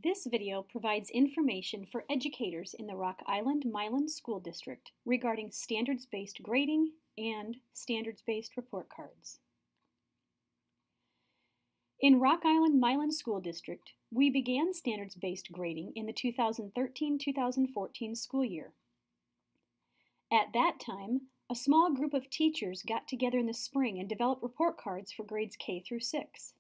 This video provides information for educators in the Rock Island Milan School District regarding standards-based grading and standards-based report cards. In Rock Island Milan School District, we began standards-based grading in the 2013-2014 school year. At that time, a small group of teachers got together in the spring and developed report cards for grades K through 6.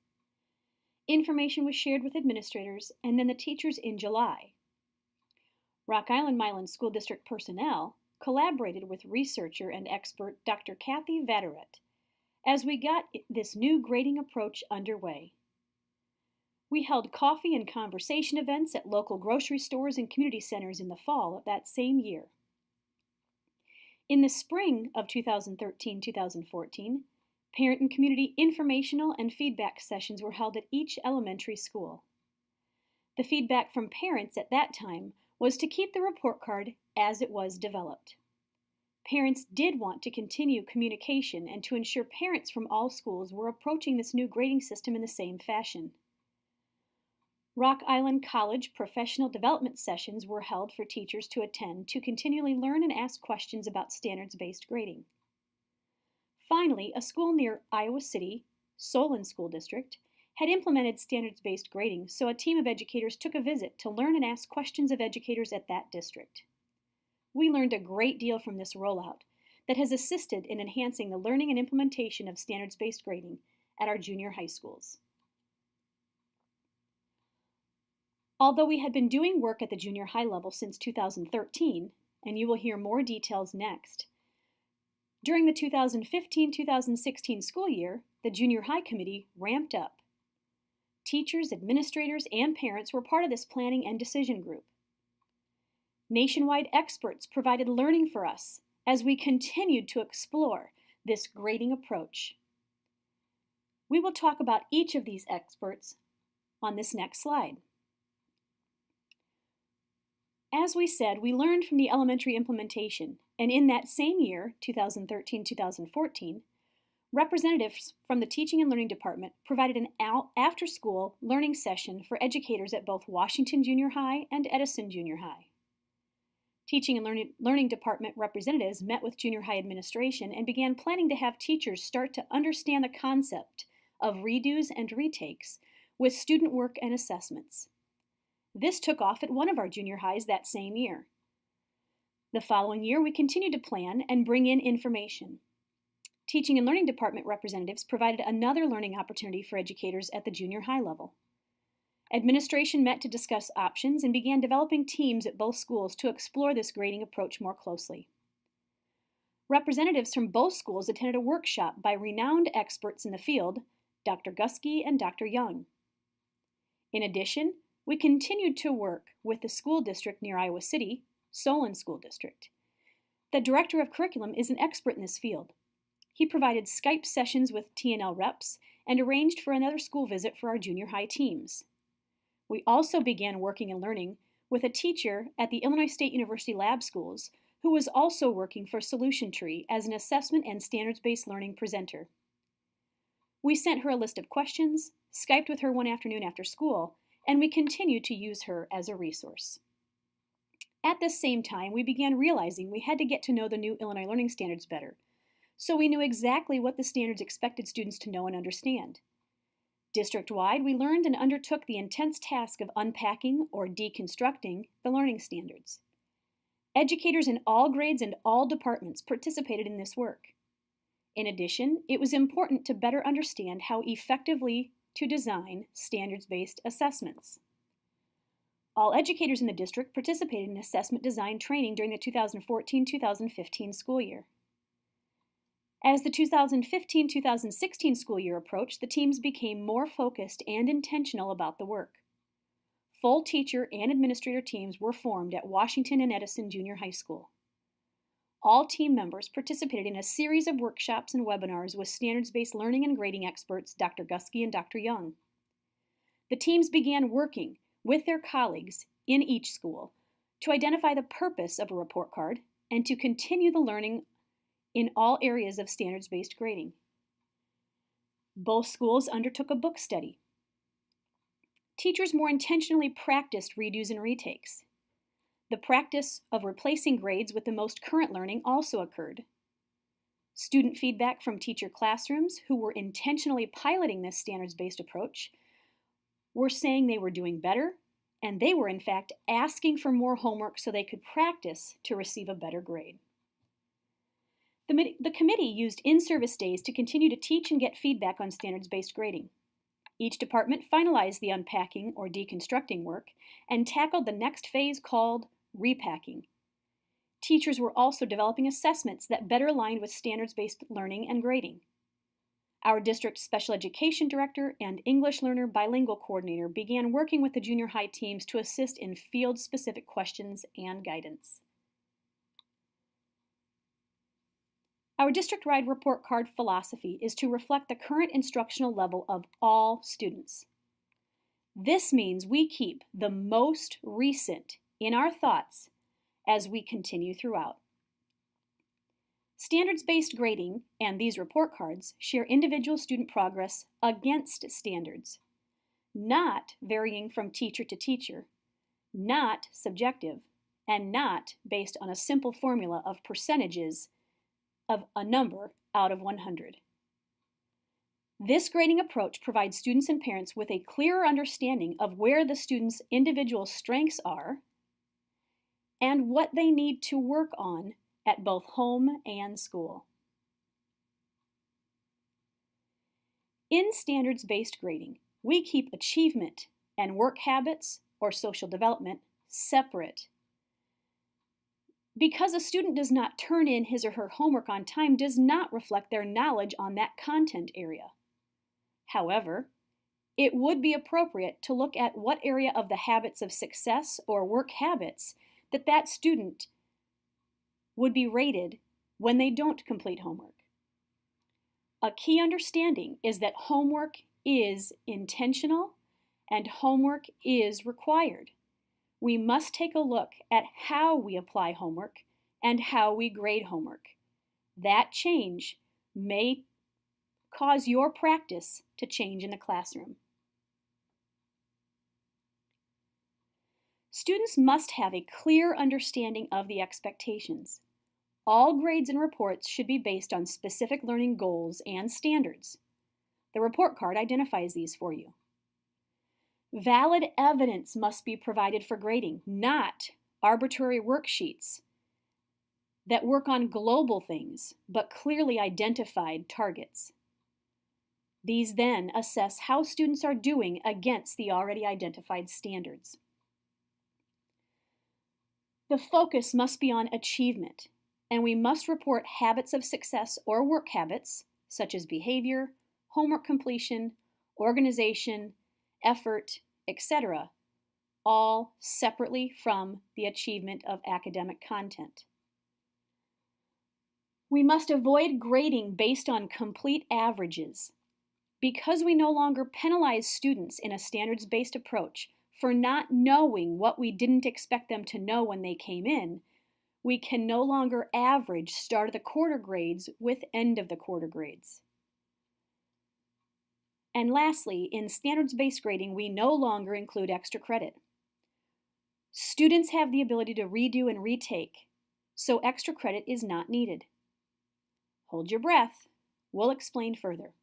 Information was shared with administrators and then the teachers in July. Rock Island Milan School District personnel collaborated with researcher and expert Dr. Kathy Vatterett as we got this new grading approach underway. We held coffee and conversation events at local grocery stores and community centers in the fall of that same year. In the spring of 2013-2014, parent and community informational and feedback sessions were held at each elementary school. The feedback from parents at that time was to keep the report card as it was developed. Parents did want to continue communication and to ensure parents from all schools were approaching this new grading system in the same fashion. Rock Island College professional development sessions were held for teachers to attend to continually learn and ask questions about standards-based grading. Finally, a school near Iowa City, Solon School District, had implemented standards-based grading, so a team of educators took a visit to learn and ask questions of educators at that district. We learned a great deal from this rollout that has assisted in enhancing the learning and implementation of standards-based grading at our junior high schools. Although we had been doing work at the junior high level since 2013, and you will hear more details next, during the 2015-2016 school year, the junior high committee ramped up. Teachers, administrators, and parents were part of this planning and decision group. Nationwide experts provided learning for us as we continued to explore this grading approach. We will talk about each of these experts on this next slide. As we said, we learned from the elementary implementation, and in that same year, 2013-2014, representatives from the Teaching and Learning Department provided an after-school learning session for educators at both Washington Junior High and Edison Junior High. Teaching and Learning Department representatives met with junior high administration and began planning to have teachers start to understand the concept of redos and retakes with student work and assessments. This took off at one of our junior highs that same year. The following year, we continued to plan and bring in information. Teaching and Learning Department representatives provided another learning opportunity for educators at the junior high level. Administration met to discuss options and began developing teams at both schools to explore this grading approach more closely. Representatives from both schools attended a workshop by renowned experts in the field, Dr. Gusky and Dr. Young. In addition, we continued to work with the school district near Iowa City, Solon School District. The director of curriculum is an expert in this field. He provided Skype sessions with T&L reps and arranged for another school visit for our junior high teams. We also began working and learning with a teacher at the Illinois State University Lab Schools who was also working for Solution Tree as an assessment and standards-based learning presenter. We sent her a list of questions, Skyped with her one afternoon after school, and we continued to use her as a resource. At this same time, we began realizing we had to get to know the new Illinois learning standards better, so we knew exactly what the standards expected students to know and understand. District-wide, we learned and undertook the intense task of unpacking or deconstructing the learning standards. Educators in all grades and all departments participated in this work. In addition, it was important to better understand how effectively to design standards-based assessments. All educators in the district participated in assessment design training during the 2014-2015 school year. As the 2015-2016 school year approached, the teams became more focused and intentional about the work. Full teacher and administrator teams were formed at Washington and Edison Junior High School. All team members participated in a series of workshops and webinars with standards-based learning and grading experts Dr. Gusky and Dr. Young. The teams began working with their colleagues in each school to identify the purpose of a report card and to continue the learning in all areas of standards-based grading. Both schools undertook a book study. teachers more intentionally practiced redos and retakes. The practice of replacing grades with the most current learning also occurred. Student feedback from teacher classrooms who were intentionally piloting this standards-based approach were saying they were doing better, and they were in fact asking for more homework so they could practice to receive a better grade. The committee used in-service days to continue to teach and get feedback on standards-based grading. Each department finalized the unpacking or deconstructing work and tackled the next phase called repacking. Teachers were also developing assessments that better aligned with standards-based learning and grading. Our district special education director and English learner bilingual coordinator began working with the junior high teams to assist in field-specific questions and guidance. Our district-wide report card philosophy is to reflect the current instructional level of all students. This means we keep the most recent in our thoughts as we continue throughout. Standards-based grading and these report cards share individual student progress against standards, not varying from teacher to teacher, not subjective, and not based on a simple formula of percentages of a number out of 100. This grading approach provides students and parents with a clearer understanding of where the student's individual strengths are and what they need to work on at both home and school. In standards-based grading, we keep achievement and work habits or social development separate. Because a student does not turn in his or her homework on time does not reflect their knowledge on that content area. However, it would be appropriate to look at what area of the habits of success or work habits that student would be rated when they don't complete homework. A key understanding is that homework is intentional and homework is required. We must take a look at how we apply homework and how we grade homework. That change may cause your practice to change in the classroom. Students must have a clear understanding of the expectations. All grades and reports should be based on specific learning goals and standards. The report card identifies these for you. Valid evidence must be provided for grading, not arbitrary worksheets that work on global things, but clearly identified targets. These then assess how students are doing against the already identified standards. The focus must be on achievement, and we must report habits of success or work habits, such as behavior, homework completion, organization, effort, etc., all separately from the achievement of academic content. We must avoid grading based on complete averages. Because we no longer penalize students in a standards-based approach for not knowing what we didn't expect them to know when they came in, we can no longer average start of the quarter grades with end of the quarter grades. And lastly, in standards-based grading, we no longer include extra credit. Students have the ability to redo and retake, so extra credit is not needed. Hold your breath. We'll explain further.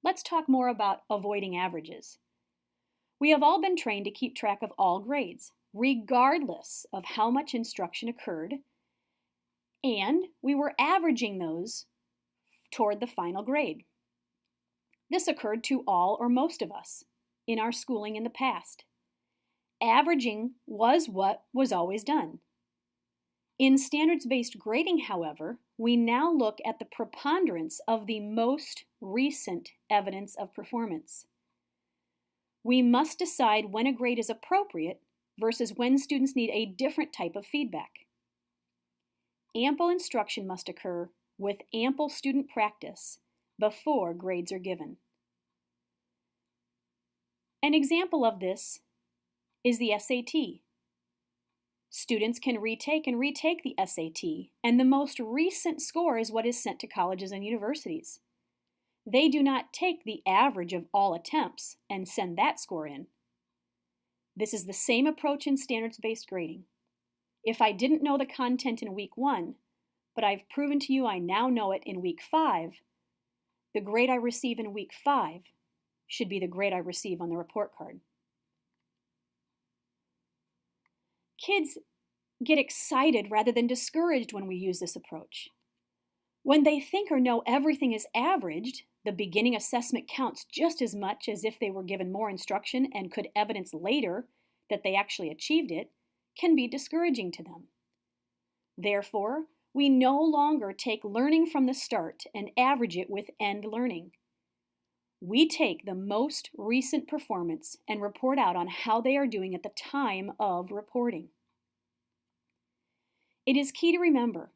Let's talk more about avoiding averages. We have all been trained to keep track of all grades, regardless of how much instruction occurred, and we were averaging those toward the final grade. This occurred to all or most of us in our schooling in the past. Averaging was what was always done. In standards-based grading, however, we now look at the preponderance of the most recent evidence of performance. We must decide when a grade is appropriate versus when students need a different type of feedback. Ample instruction must occur with ample student practice before grades are given. An example of this is the SAT. Students can retake and retake the SAT, and the most recent score is what is sent to colleges and universities. They do not take the average of all attempts and send that score in. This is the same approach in standards-based grading. If I didn't know the content in week 1, but I've proven to you I now know it in week 5, the grade I receive in week 5 should be the grade I receive on the report card. Kids get excited rather than discouraged when we use this approach. When they think or know everything is averaged, the beginning assessment counts just as much as if they were given more instruction and could evidence later that they actually achieved it, can be discouraging to them. Therefore, we no longer take learning from the start and average it with end learning. We take the most recent performance and report out on how they are doing at the time of reporting. It is key to remember,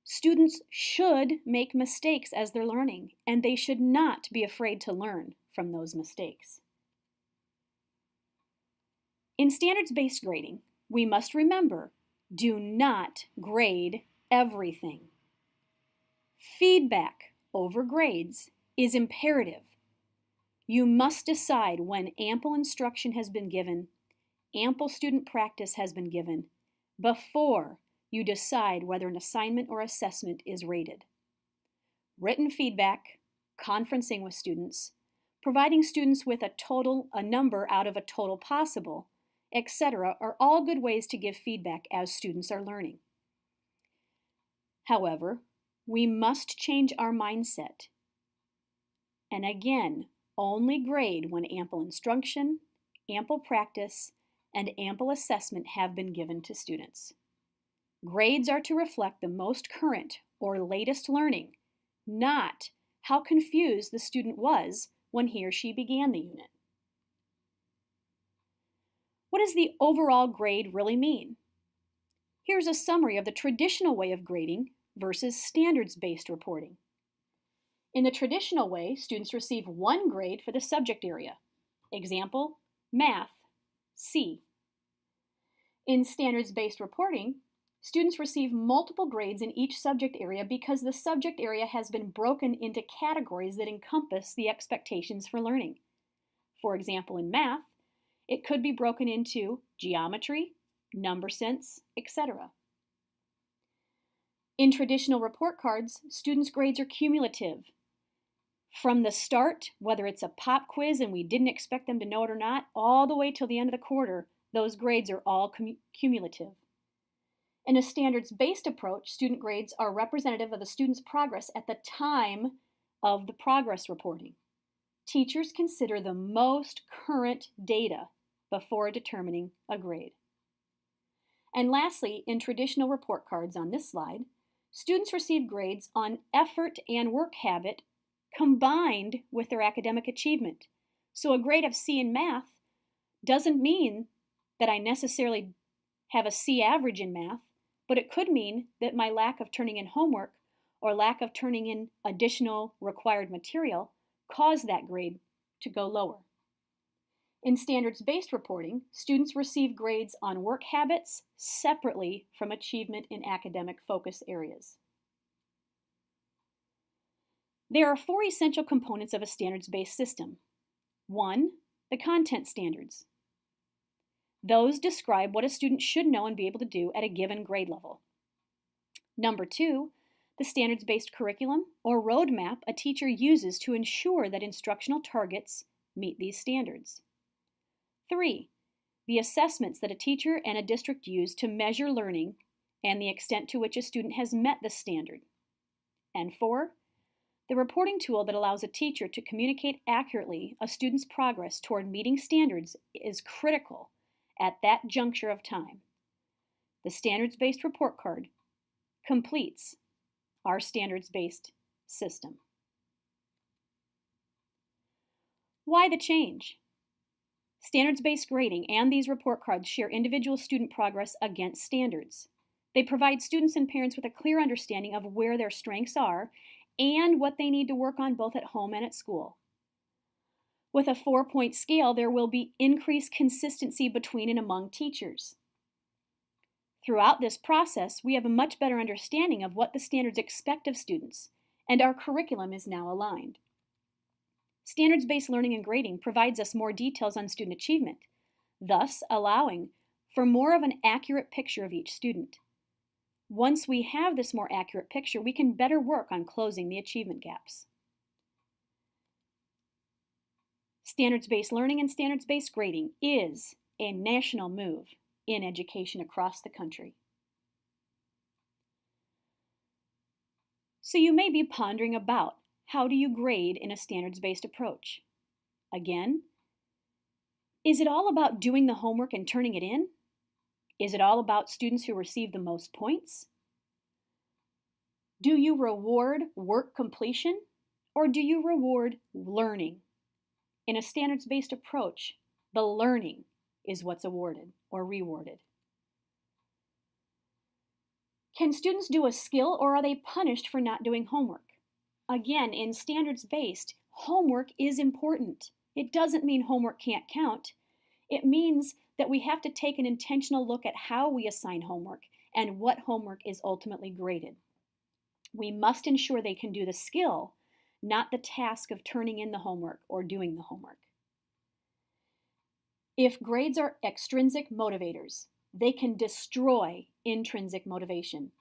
students should make mistakes as they're learning, and they should not be afraid to learn from those mistakes. In standards-based grading, we must remember, do not grade everything. Feedback over grades is imperative. You must decide when ample instruction has been given, ample student practice has been given, before you decide whether an assignment or assessment is rated. Written feedback, conferencing with students, providing students with a number out of a total possible, etc., are all good ways to give feedback as students are learning. However, we must change our mindset. And again, only grade when ample instruction, ample practice, and ample assessment have been given to students. Grades are to reflect the most current or latest learning, not how confused the student was when he or she began the unit. What does the overall grade really mean? Here's a summary of the traditional way of grading versus standards-based reporting. In the traditional way, students receive 1 grade for the subject area. Example, math, C. In standards-based reporting, students receive multiple grades in each subject area because the subject area has been broken into categories that encompass the expectations for learning. For example, in math, it could be broken into geometry, number sense, etc. In traditional report cards, students' grades are cumulative. From the start, whether it's a pop quiz and we didn't expect them to know it or not, all the way till the end of the quarter, those grades are all cumulative. In a standards-based approach, student grades are representative of the student's progress at the time of the progress reporting. Teachers consider the most current data before determining a grade. And lastly, in traditional report cards on this slide, students receive grades on effort and work habit combined with their academic achievement. So a grade of C in math doesn't mean that I necessarily have a C average in math, but it could mean that my lack of turning in homework or lack of turning in additional required material caused that grade to go lower. In standards-based reporting, students receive grades on work habits separately from achievement in academic focus areas. There are 4 essential components of a standards-based system. 1, the content standards. Those describe what a student should know and be able to do at a given grade level. Number 2, the standards-based curriculum or roadmap a teacher uses to ensure that instructional targets meet these standards. 3, the assessments that a teacher and a district use to measure learning and the extent to which a student has met the standard. And 4, the reporting tool that allows a teacher to communicate accurately a student's progress toward meeting standards is critical at that juncture of time. The standards-based report card completes our standards-based system. Why the change? Standards-based grading and these report cards share individual student progress against standards. They provide students and parents with a clear understanding of where their strengths are and what they need to work on both at home and at school. With a 4-point scale, there will be increased consistency between and among teachers. Throughout this process, we have a much better understanding of what the standards expect of students, and our curriculum is now aligned. Standards-based learning and grading provides us more details on student achievement, thus allowing for more of an accurate picture of each student. Once we have this more accurate picture, we can better work on closing the achievement gaps. Standards-based learning and standards-based grading is a national move in education across the country. So you may be pondering about, how do you grade in a standards-based approach? Again, is it all about doing the homework and turning it in? Is it all about students who receive the most points? Do you reward work completion, or do you reward learning? In a standards-based approach, the learning is what's awarded or rewarded. Can students do a skill, or are they punished for not doing homework? Again, in standards-based, homework is important. It doesn't mean homework can't count. It means that we have to take an intentional look at how we assign homework and what homework is ultimately graded. We must ensure they can do the skill, not the task of turning in the homework or doing the homework. If grades are extrinsic motivators, they can destroy intrinsic motivation.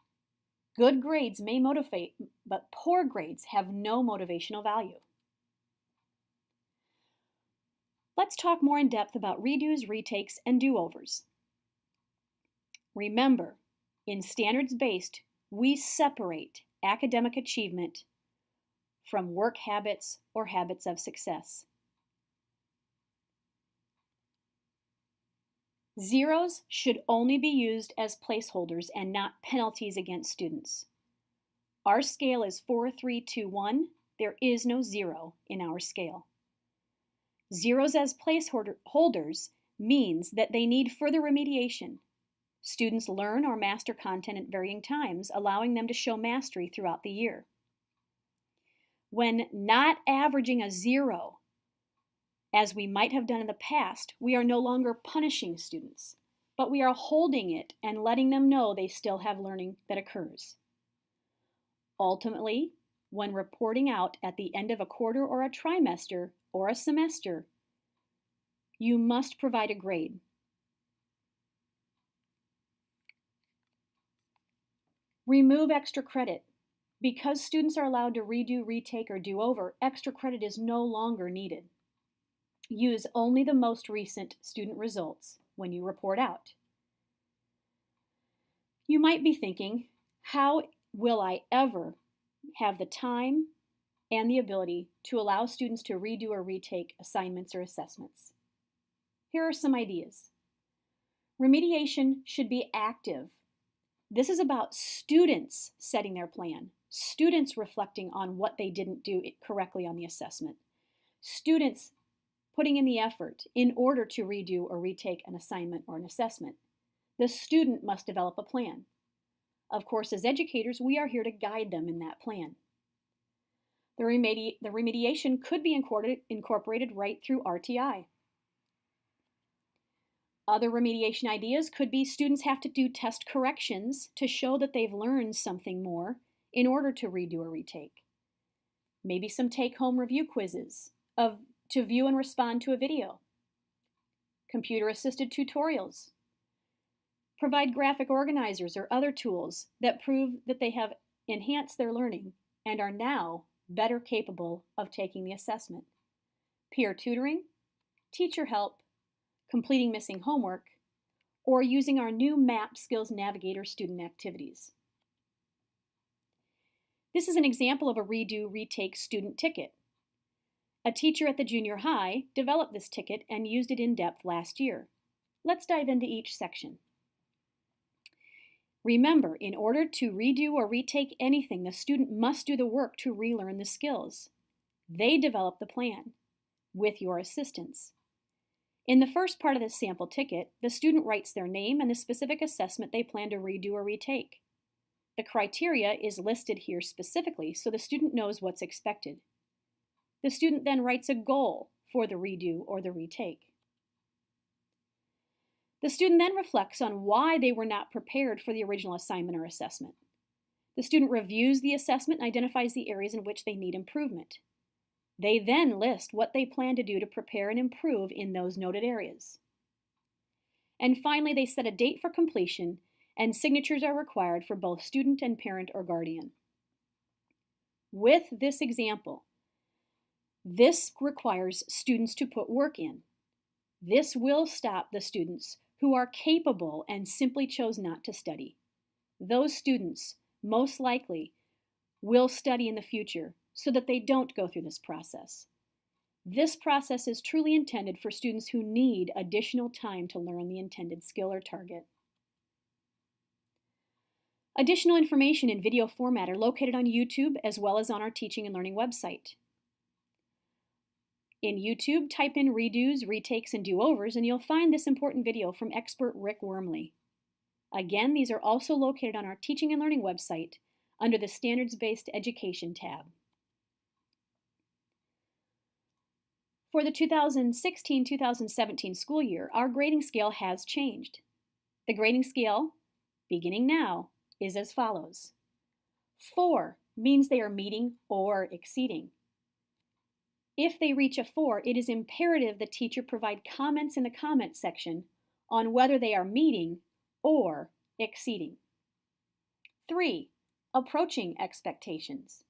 Good grades may motivate, but poor grades have no motivational value. Let's talk more in depth about redos, retakes, and do-overs. Remember, in standards-based, we separate academic achievement from work habits or habits of success. Zeros should only be used as placeholders and not penalties against students. Our scale is 4, 3, 2, 1. There is no 0 in our scale. Zeros as placeholders means that they need further remediation. Students learn or master content at varying times, allowing them to show mastery throughout the year. When not averaging a 0, as we might have done in the past, we are no longer punishing students, but we are holding it and letting them know they still have learning that occurs. Ultimately, when reporting out at the end of a quarter or a trimester or a semester, you must provide a grade. Remove extra credit. Because students are allowed to redo, retake, or do over, extra credit is no longer needed. Use only the most recent student results when you report out. You might be thinking, how will I ever have the time and the ability to allow students to redo or retake assignments or assessments? Here are some ideas. Remediation should be active. This is about students setting their plan, students reflecting on what they didn't do correctly on the assessment, students putting in the effort in order to redo or retake an assignment or an assessment. The student must develop a plan. Of course, as educators, we are here to guide them in that plan. The remediation could be incorporated right through RTI. Other remediation ideas could be students have to do test corrections to show that they've learned something more in order to redo or retake. Maybe some take-home review quizzes to view and respond to a video. Computer-assisted tutorials. Provide graphic organizers or other tools that prove that they have enhanced their learning and are now better capable of taking the assessment. Peer tutoring, teacher help, completing missing homework, or using our new MAP Skills Navigator student activities. This is an example of a redo, retake student ticket. A teacher at the junior high developed this ticket and used it in depth last year. Let's dive into each section. Remember, in order to redo or retake anything, the student must do the work to relearn the skills. They develop the plan with your assistance. In the first part of the sample ticket, the student writes their name and the specific assessment they plan to redo or retake. The criteria is listed here specifically so the student knows what's expected. The student then writes a goal for the redo or the retake. The student then reflects on why they were not prepared for the original assignment or assessment. The student reviews the assessment and identifies the areas in which they need improvement. They then list what they plan to do to prepare and improve in those noted areas. And finally, they set a date for completion, and signatures are required for both student and parent or guardian. With this example, this requires students to put work in. This will stop the students who are capable and simply chose not to study. Those students, most likely, will study in the future so that they don't go through this process. This process is truly intended for students who need additional time to learn the intended skill or target. Additional information in video format are located on YouTube as well as on our Teaching and Learning website. In YouTube, type in redos, retakes, and do-overs, and you'll find this important video from expert Rick Wormley. Again, these are also located on our Teaching and Learning website under the Standards-Based Education tab. For the 2016-2017 school year, our grading scale has changed. The grading scale, beginning now, is as follows. 4 means they are meeting or exceeding. If they reach a 4, it is imperative the teacher provide comments in the comment section on whether they are meeting or exceeding. 3, approaching expectations.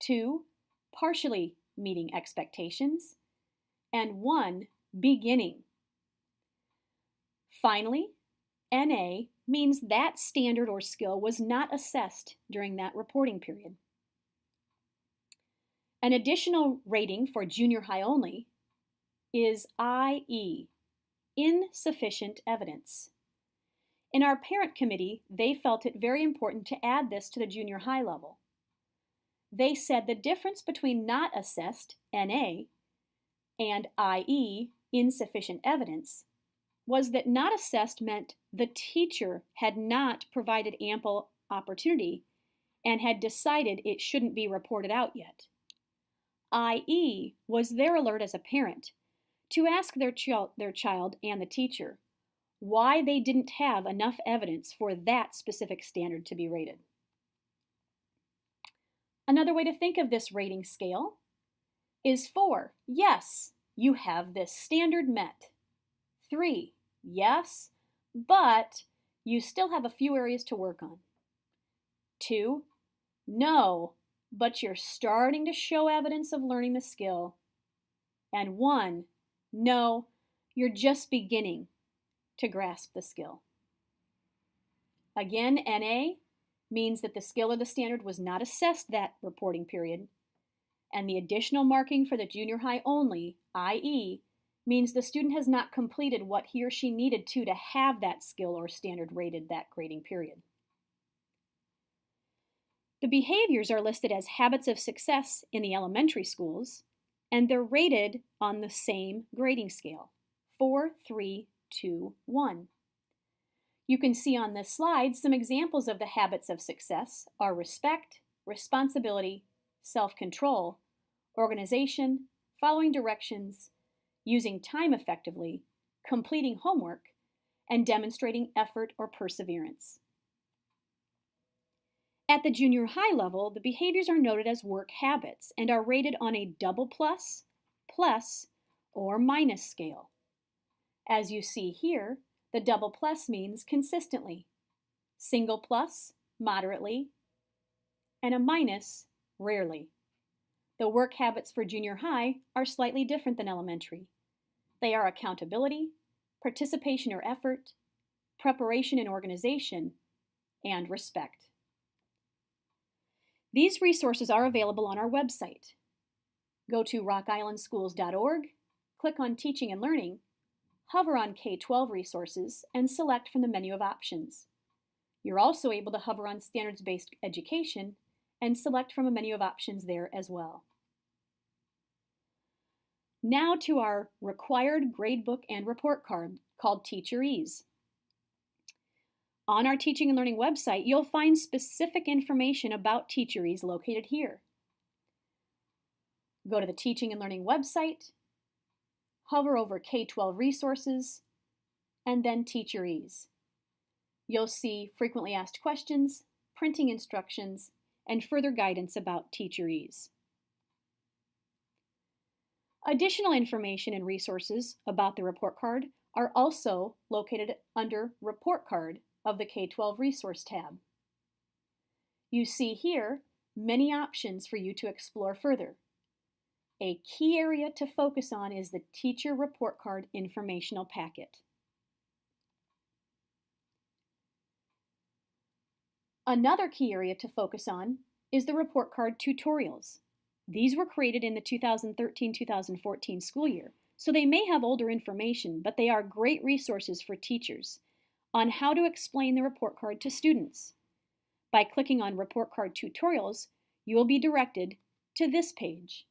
2, partially meeting expectations. And 1, beginning. Finally, NA means that standard or skill was not assessed during that reporting period. An additional rating for junior high only is IE, insufficient evidence. In our parent committee, they felt it very important to add this to the junior high level. They said the difference between not assessed, NA, and IE, insufficient evidence, was that not assessed meant the teacher had not provided ample opportunity and had decided it shouldn't be reported out yet. IE was their alert as a parent to ask their child and the teacher why they didn't have enough evidence for that specific standard to be rated. Another way to think of this rating scale is 4, yes, you have this standard met. 3, yes, but you still have a few areas to work on. 2, no, but you're starting to show evidence of learning the skill. And 1, no, you're just beginning to grasp the skill. Again, NA means that the skill or the standard was not assessed that reporting period, and the additional marking for the junior high only, IE, means the student has not completed what he or she needed to have that skill or standard rated that grading period. The behaviors are listed as habits of success in the elementary schools, and they're rated on the same grading scale, 4, 3, 2, 1. You can see on this slide some examples of the habits of success are respect, responsibility, self-control, organization, following directions, using time effectively, completing homework, and demonstrating effort or perseverance. At the junior high level, the behaviors are noted as work habits and are rated on a double plus, plus, or minus scale. As you see here, the double plus means consistently, single plus, moderately, and a minus, rarely. The work habits for junior high are slightly different than elementary. They are accountability, participation or effort, preparation and organization, and respect. These resources are available on our website. Go to rockislandschools.org, click on Teaching and Learning, hover on K-12 resources, and select from the menu of options. You're also able to hover on Standards-Based Education and select from a menu of options there as well. Now to our required gradebook and report card called Teacher Ease. On our Teaching and Learning website, you'll find specific information about Teacher Ease located here. Go to the Teaching and Learning website, hover over K-12 resources, and then Teacher Ease. You'll see frequently asked questions, printing instructions, and further guidance about Teacher Ease. Additional information and resources about the report card are also located under Report Card of the K-12 Resource tab. You see here many options for you to explore further. A key area to focus on is the Teacher Report Card Informational Packet. Another key area to focus on is the Report Card Tutorials. These were created in the 2013-2014 school year, so they may have older information, but they are great resources for teachers on how to explain the report card to students. By clicking on Report Card Tutorials, you will be directed to this page,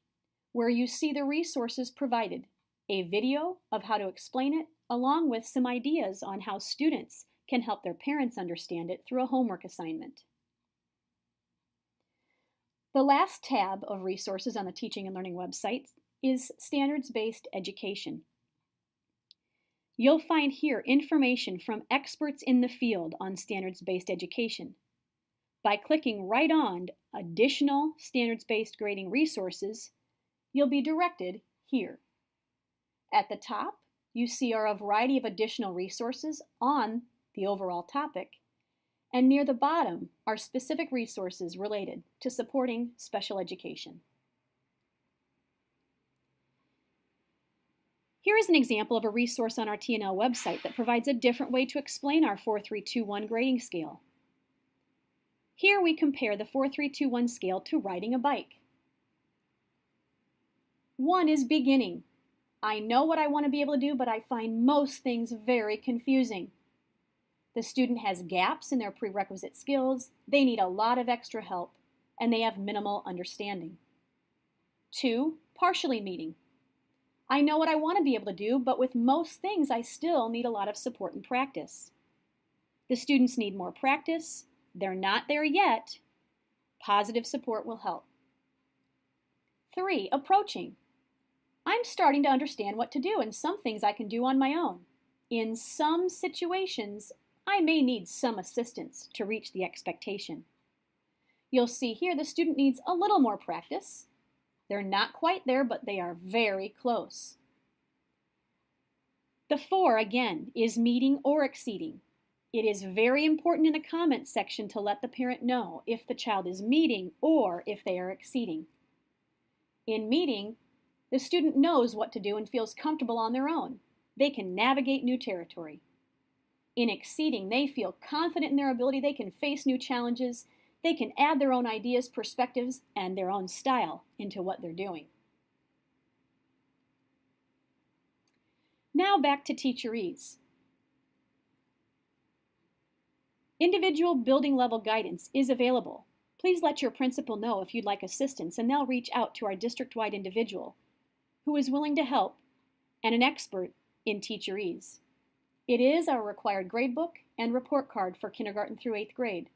where you see the resources provided, a video of how to explain it, along with some ideas on how students can help their parents understand it through a homework assignment. The last tab of resources on the Teaching and Learning website is Standards-Based Education. You'll find here information from experts in the field on standards-based education. By clicking right on Additional Standards-Based Grading Resources, you'll be directed here. At the top, you see a variety of additional resources on the overall topic, and near the bottom are specific resources related to supporting special education. Here is an example of a resource on our T&L website that provides a different way to explain our 4-3-2-1 grading scale. Here we compare the 4-3-2-1 scale to riding a bike. 1 is beginning. I know what I want to be able to do, but I find most things very confusing. The student has gaps in their prerequisite skills, they need a lot of extra help, and they have minimal understanding. 2, partially meeting. I know what I want to be able to do, but with most things I still need a lot of support and practice. The students need more practice, they're not there yet. Positive support will help. 3, approaching. I'm starting to understand what to do and some things I can do on my own. In some situations, I may need some assistance to reach the expectation. You'll see here the student needs a little more practice. They're not quite there, but they are very close. The 4, again, is meeting or exceeding. It is very important in the comments section to let the parent know if the child is meeting or if they are exceeding. In meeting, the student knows what to do and feels comfortable on their own. They can navigate new territory. In exceeding, they feel confident in their ability, they can face new challenges, they can add their own ideas, perspectives, and their own style into what they're doing. Now back to Teacher Ease. Individual building level guidance is available. Please let your principal know if you'd like assistance, and they'll reach out to our district-wide individual who is willing to help and an expert in Teacher Ease. It is our required gradebook and report card for kindergarten through 8th grade.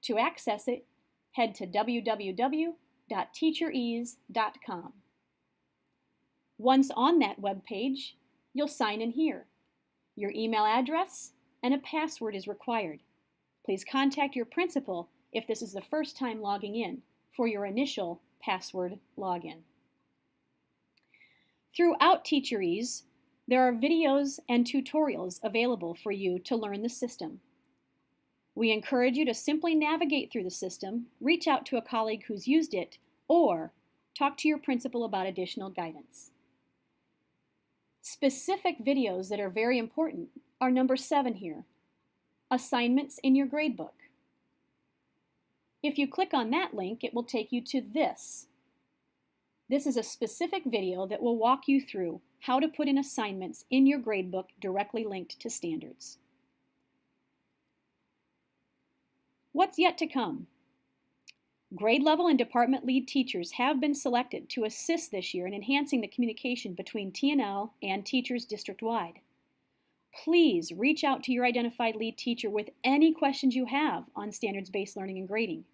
To access it, head to www.teacherease.com. Once on that web page, you'll sign in here. Your email address and a password is required. Please contact your principal if this is the first time logging in for your initial password login. Throughout Teacher Ease, there are videos and tutorials available for you to learn the system. We encourage you to simply navigate through the system, reach out to a colleague who's used it, or talk to your principal about additional guidance. Specific videos that are very important are number 7 here, assignments in your gradebook. If you click on that link, it will take you to this. This is a specific video that will walk you through how to put in assignments in your gradebook directly linked to standards. What's yet to come? Grade level and department lead teachers have been selected to assist this year in enhancing the communication between T&L and teachers district-wide. Please reach out to your identified lead teacher with any questions you have on standards-based learning and grading.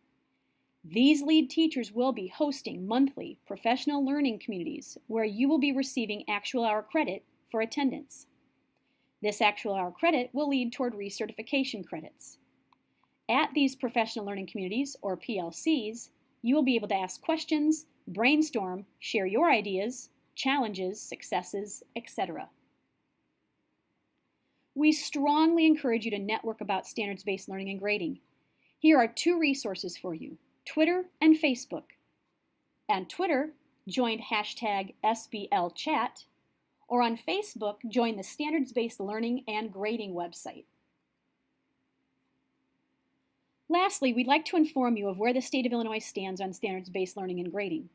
These lead teachers will be hosting monthly professional learning communities where you will be receiving actual hour credit for attendance. This actual hour credit will lead toward recertification credits. At these professional learning communities, or PLCs, you will be able to ask questions, brainstorm, share your ideas, challenges, successes, etc. We strongly encourage you to network about standards-based learning and grading. Here are 2 resources for you, Twitter and Facebook. On Twitter, join hashtag SBLChat, or on Facebook, join the Standards-Based Learning and Grading website. Lastly, we'd like to inform you of where the state of Illinois stands on standards-based learning and grading.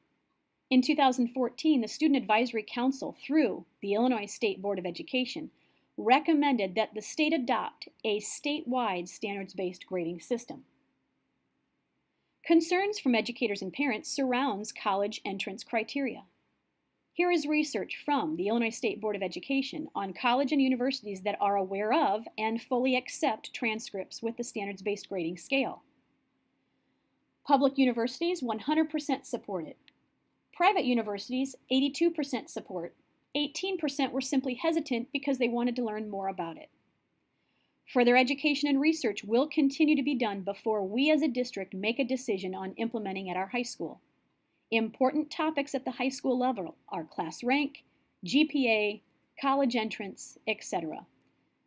In 2014, the Student Advisory Council, through the Illinois State Board of Education, recommended that the state adopt a statewide standards-based grading system. Concerns from educators and parents surrounds college entrance criteria. Here is research from the Illinois State Board of Education on college and universities that are aware of and fully accept transcripts with the standards-based grading scale. Public universities 100% support it. Private universities 82% support. 18% were simply hesitant because they wanted to learn more about it. Further education and research will continue to be done before we as a district make a decision on implementing at our high school. Important topics at the high school level are class rank, GPA, college entrance, etc.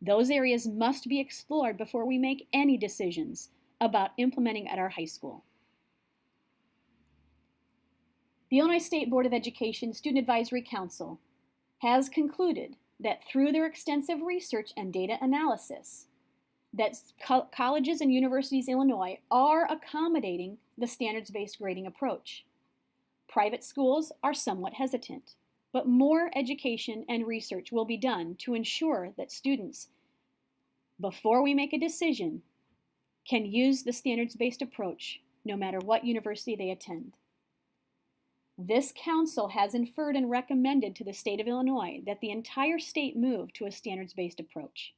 Those areas must be explored before we make any decisions about implementing at our high school. The Illinois State Board of Education Student Advisory Council has concluded that through their extensive research and data analysis, that colleges and universities in Illinois are accommodating the standards-based grading approach. Private schools are somewhat hesitant, but more education and research will be done to ensure that students, before we make a decision, can use the standards-based approach no matter what university they attend. This council has inferred and recommended to the state of Illinois that the entire state move to a standards-based approach.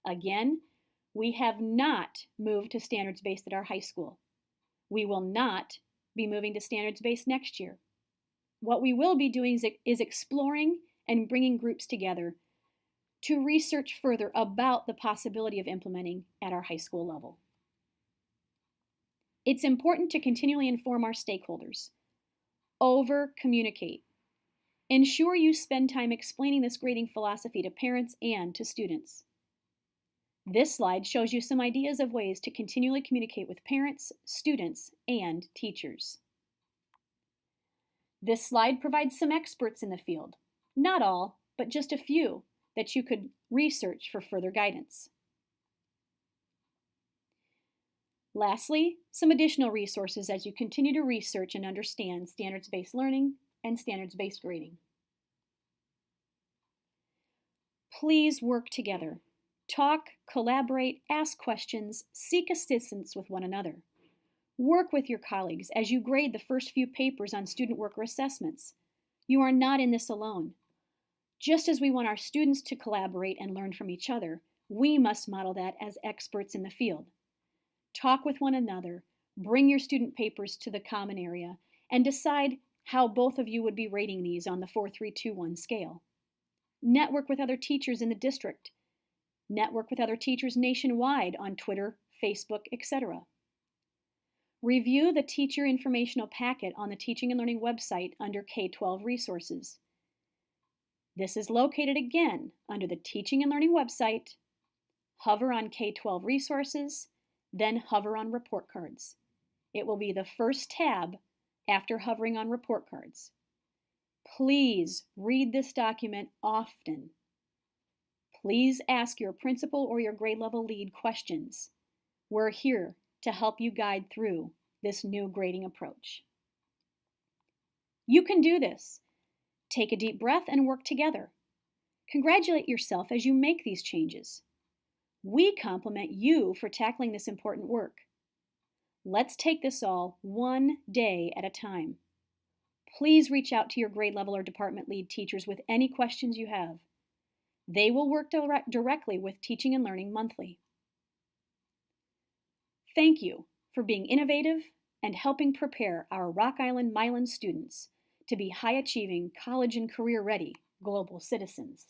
Again, we have not moved to standards-based at our high school. We will not be moving to standards-based next year. What we will be doing is exploring and bringing groups together to research further about the possibility of implementing at our high school level. It's important to continually inform our stakeholders. Over-communicate. Ensure you spend time explaining this grading philosophy to parents and to students. This slide shows you some ideas of ways to continually communicate with parents, students, and teachers. This slide provides some experts in the field, not all, but just a few that you could research for further guidance. Lastly, some additional resources as you continue to research and understand standards-based learning and standards-based grading. Please work together. Talk, collaborate, ask questions, seek assistance with one another. Work with your colleagues as you grade the first few papers on student worker assessments. You are not in this alone. Just as we want our students to collaborate and learn from each other, we must model that as experts in the field. Talk with one another, bring your student papers to the common area, and decide how both of you would be rating these on the 4-3-2-1 scale. Network with other teachers in the district. Network with other teachers nationwide on Twitter, Facebook, etc. Review the teacher informational packet on the Teaching and Learning website under K-12 resources. This is located again under the Teaching and Learning website. Hover on K-12 resources, then hover on report cards. It will be the first tab after hovering on report cards. Please read this document often. Please ask your principal or your grade level lead questions. We're here to help you guide through this new grading approach. You can do this. Take a deep breath and work together. Congratulate yourself as you make these changes. We compliment you for tackling this important work. Let's take this all one day at a time. Please reach out to your grade level or department lead teachers with any questions you have. They will work directly with Teaching and Learning Monthly. Thank you for being innovative and helping prepare our Rock Island Milan students to be high-achieving, college and career-ready global citizens.